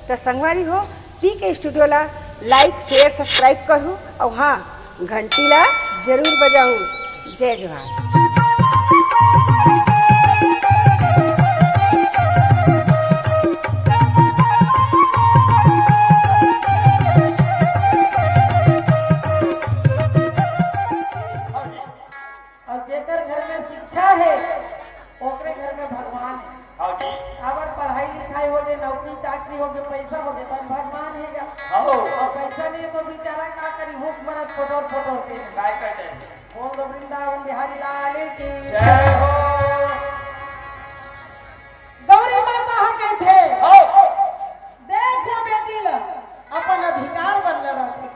तो संगवारी हो पीके स्टूडियो ला लाइक शेयर सब्सक्राइब करूँ और हाँ घंटी ला जरूर बजाऊँ। जय जोहार। चाकरी हो गए पैसा हो गया तन भगवान है क्या और पैसा नहीं तो बेचारा का करी भूख मरत फोटो फोटो के काय करते बोल दो वृंदावन बिहारी लाल की जय हो। गौरी माता हा के थे देख लो बेटी ल अपन अधिकार बन लड़ा थे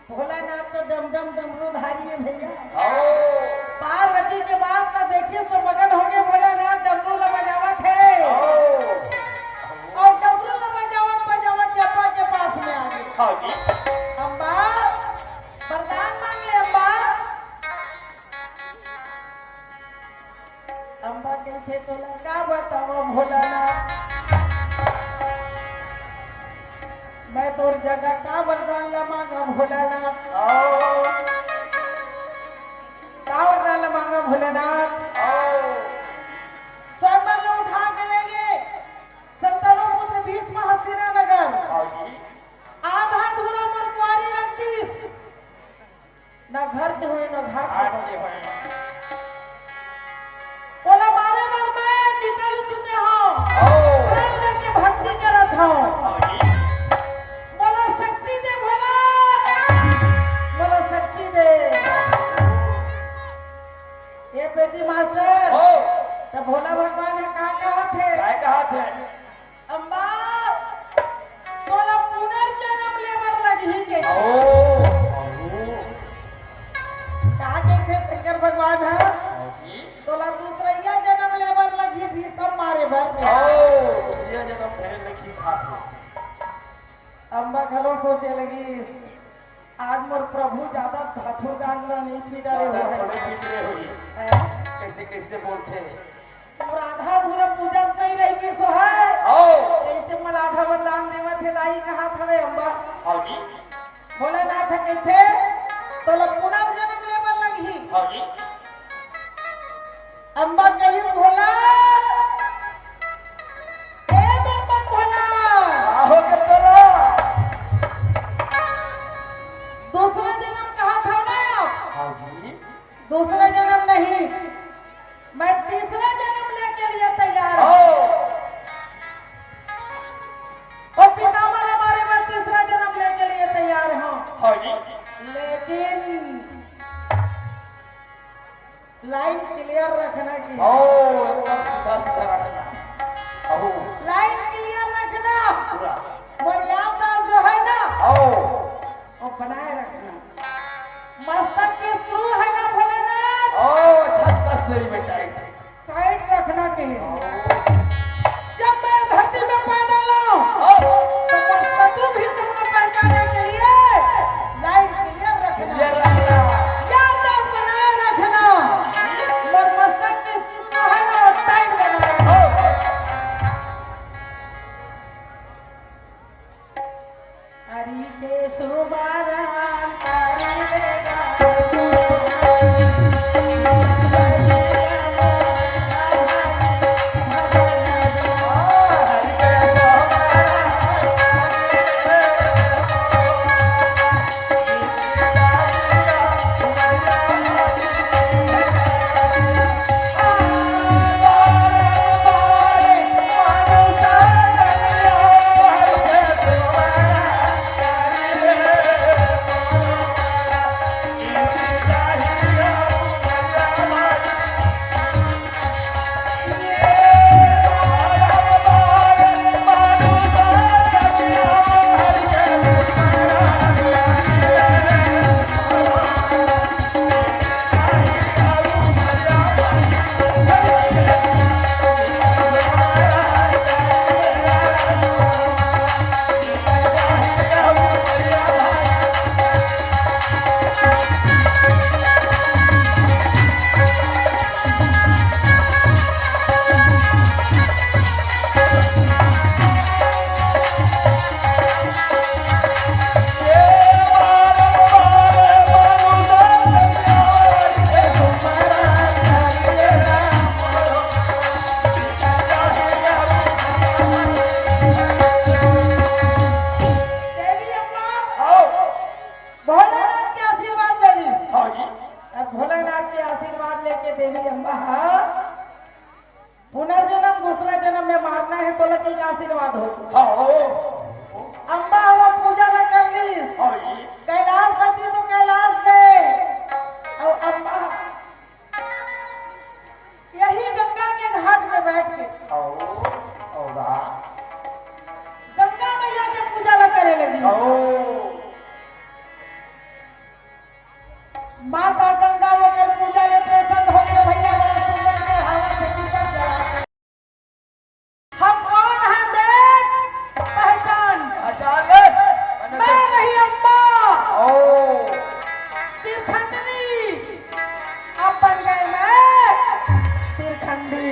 भोलानाथ तो डम डम डमरू धारी है भैया। पार्वती के बाद ना देखिए तो मगन हो गए भोलानाथ डमरू ल बजावत है और डमरू ल बजावत बजावत जपा के पास में आ गई। अम्बा वरदान मांग ले अम्बा। अम्बा कहते तो लगा बताओ भोलानाथ मैं तोर जगह का वरदान ला मांगा भोलानाथ का वरदान ला मांगा भोलानाथ। स्वयंवर ने उठा के ले गए संतानों पुत्र भीष्म हस्तिनानगर आधा धूरा पर कुंवारी रख दीस न घर के हुए न घाट के हुए बोला मारे मर मैं निकल चुके हो प्राण लेके भक्ति करत हूँ। ये बेटी मास्टर तो भोला भगवान है कहा थे अम्बा तोला पुनर्जन्म लेवर लगी के कहा के थे शंकर भगवान है तोला दूसरा जन्म लेवर लगी भी सब मारे भर दूसरा जन्म धरे लगी खास अम्बा खलो सोचे लगी आज मोर प्रभु ज्यादा धाथुर गांगला नहीं पीटारे हुए कैसे कैसे बोलते और आधा धूरा पूजा नहीं रहेगी सो है कैसे मल आधा वरदान देवा थे लाई कहा था अम्बा भोलेनाथ कहते तो लोग पुनर्जन्म लेवर लगी अम्बा कही भोला दूसरा जन्म कहा था ना आप दूसरा जन्म नहीं मैं तीसरा जन्म लेके लिए तैयार हूँ और पितामह हमारे मैं तीसरा जन्म लेके लिए तैयार हूँ लेकिन लाइन क्लियर रखना चाहिए लाइन क्लियर रखना मर्यादा जो है ना वो बनाए रखना मस्तक के स्क्रू है ना भोलेनाथ टाइट रखना चाहिए। जब मैं धरती में पैदा लाऊं तो शत्रु भी सबको पहचानने के लिए लाइन क्लियर रखना याद बनाए रखना और मस्तक के स्क्रू जो है ना वो टाइट बनाए हरि के सुबारान तारी लेगा आशीर्वाद हो। हाँ अम्बा हवा पूजा न कर लीस हाँ जी कैलाशपति तो कैलाश गए और अम्बा यही गंगा के घाट में बैठ के आओ बा गंगा मैया के पूजा न करे लगी। माता गंगा होकर पूजा ले प्रसन्न हो गए। भैया बड़ा सुंदर के हवा से चिपक गया। हम कौन हैं देख पहचान। मैं रही अम्बा सिरखंडनी। अब बन गए मैं सिरखंडी।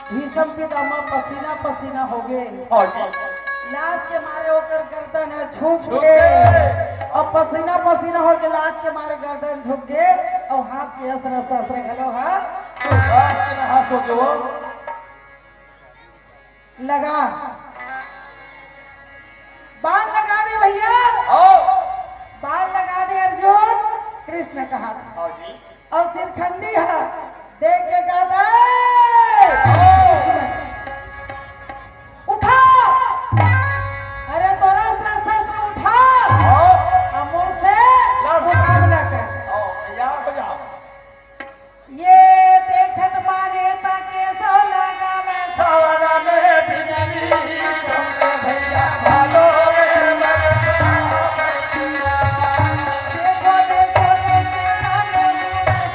भीषम पितामह पसीना पसीना हो गए। लाज के मारे होकर गर्दन है झुक गए और पसीना पसीना हो के लाज के मारे गर्दन झुक गए और हाथ के असर सहस्र गलो है लगा बाण लगा दे भैया बाण लगा दे अर्जुन कृष्ण कहा था और सिरखंडी है देख के गाता उठा अरे तोरा शस्त्र उठा अमोल से मुकाबला कर। ये देखत मारे ताके सो लगा मैं सावना में बिजली चमके भैया भालो देखो देखो कैसे गाने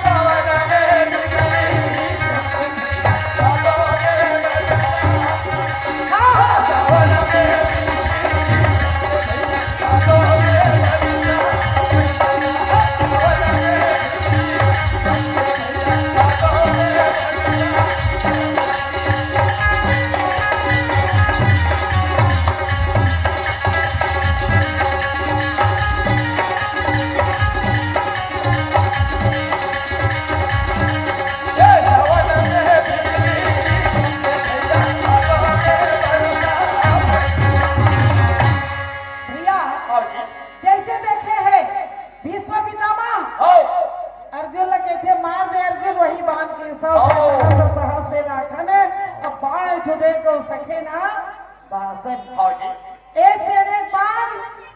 सावना में बिजली भालो सावना में भैया जैसे देखे हैं भीष्म पितामह अर्जुन लगे थे मार दे अर्जुन वही बाण के सहस से लाखन अब बाण छुटे को सके ना 62 एक से एक बाण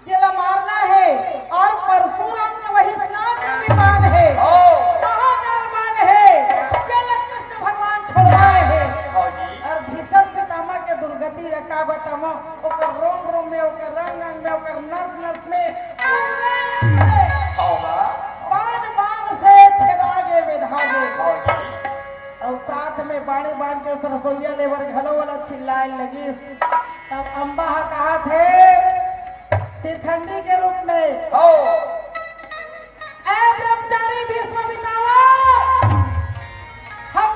जिला मारना है और परशुराम के वही स्नान में भी बाण है महाकाल बाण है जल कृष्ण भगवान छोड़वाए हैं और भीष्म पितामह के दुर्गति रखा बतामो ओकर रोम रोम में ओकर रंग रंग में ओकर नस नस में बाण बाण से छेदागे विधागे और साथ में बाणे बाण के सरसोईया लेवर घलो वाला चिल्लाए लगी। तब अम्बा कहा थे सिरखंडी के रूप में ऐ ब्रह्मचारी भीष्म पितामह हम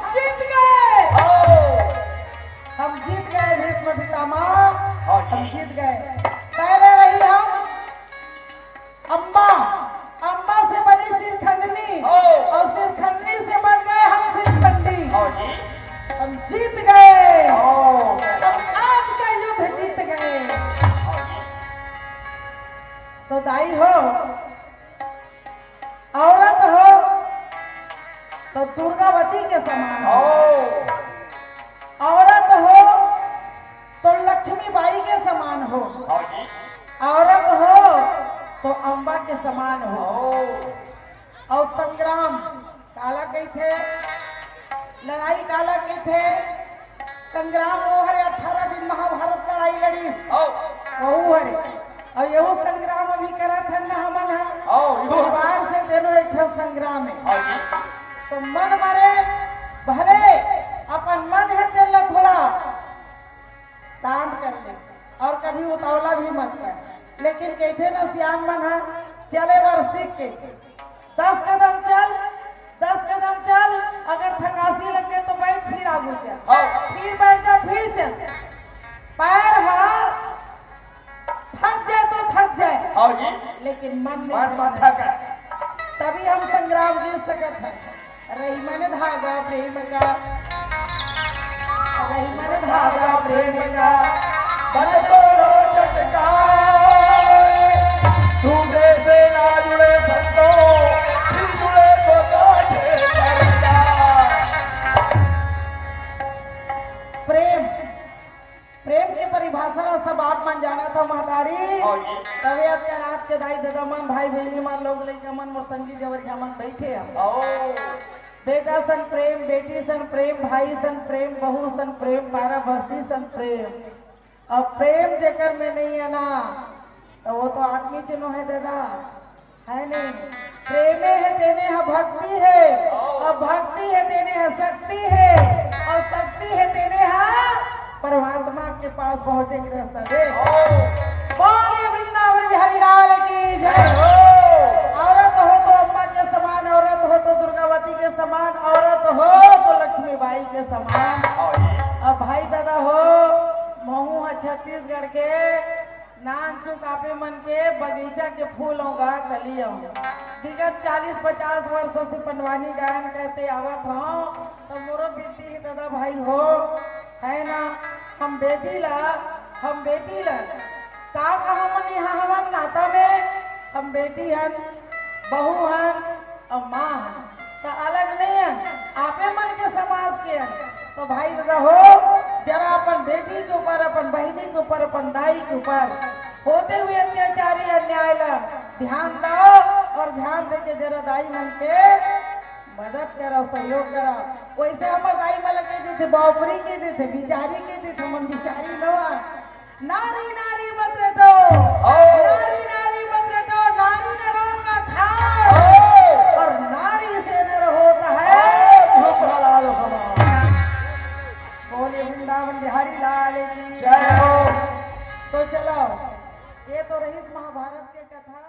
जीत गए भीष्म पितामह हम जीत गए। पहले रही हम अम्बा से बनी सिरखंडनी और सिरखंडनी से बन गए हम सिरखंडी। हम जीत गए हम आज का युद्ध जीत गए। तो दाई हो औरत हो तो दुर्गावती के समान हो औरत हो तो लक्ष्मीबाई के समान हो औरत हो तो अम्बा के समान हो। और संग्राम काला कही थे लड़ाई काला कही थे संग्राम वो हरे 18 दिन महाभारत लड़ाई लड़ी वहू हरे और यहो संग्राम अभी करा था न हमन परिवार से देनो एक संग्राम है। तो मन मारे भले अपन मन है तेल थोड़ा शांत कर ले और कभी उतावला भी मत कर। लेकिन कहते ना सियान मन है चले बार सीख के 10 कदम चल अगर थकासी लगे तो बैठ फिर आगू चल फिर बैठ जा फिर चल पैर थक जाए तो थक जाए लेकिन मन में तभी हम संग्राम जीत सकते हैं। रही मन धागा प्रेम का बन तोड़ो चटकाए टूटे से ना जुड़े संतो फिर जुड़े तो काटे करता था महतारी हाँ जी। तबियत के रात के दाई दादा मन भाई बहनी मन लोग लइका मन मोर संगी जवर मन बैठे हम आओ बेटा सन प्रेम बेटी सन प्रेम भाई सन प्रेम बहू सन प्रेम बारह बस्ती सन प्रेम अब प्रेम जेकर में नहीं है ना तो वो तो आदमी चिन्ह है दादा है नहीं प्रेमे है देने है भक्ति है और भक्ति है देने है शक्ति है और शक्ति है देने है परमात्मा के पास पहुंचे के रास्ता दे बोले वृंदावन बिहारी लाल की जय हो औरत हो तो अम्मा के समान औरत हो तो दुर्गावती के समान औरत हो तो लक्ष्मीबाई के समान अब भाई दादा हो महू है छत्तीसगढ़ के नान चुक आपे मन के बगीचा के फूल होगा कलियों विगत 40-50 वर्ष से पंडवानी गायन कहते आवत हो तो मोरो बेटी दादा भाई हो है ना हम बेटी ला का मन यहाँ हवन नाता में हम बेटी हन बहू हन और माँ हन तो अलग नहीं है आपे मन के समाज के हन तो भाई दादा हो जरा अपन बेटी के ऊपर अपन बहनी के ऊपर अपन दाई के ऊपर होते हुए अत्याचारी अन्याय ला ध्यान दो और ध्यान दे के जरा दाई मन के मदद करो सहयोग करो वैसे हमार दाई मन के देते बापरी के देते बिचारी के देते हम बिचारी लो नारी नारी मत रटो नारी नारी मत रटो नारी न रहो का खाओ और नारी से न होता है लाल समान बोले वृंदावन बिहारी लाल की जय हो तो चलो ये तो रही महाभारत के कथा।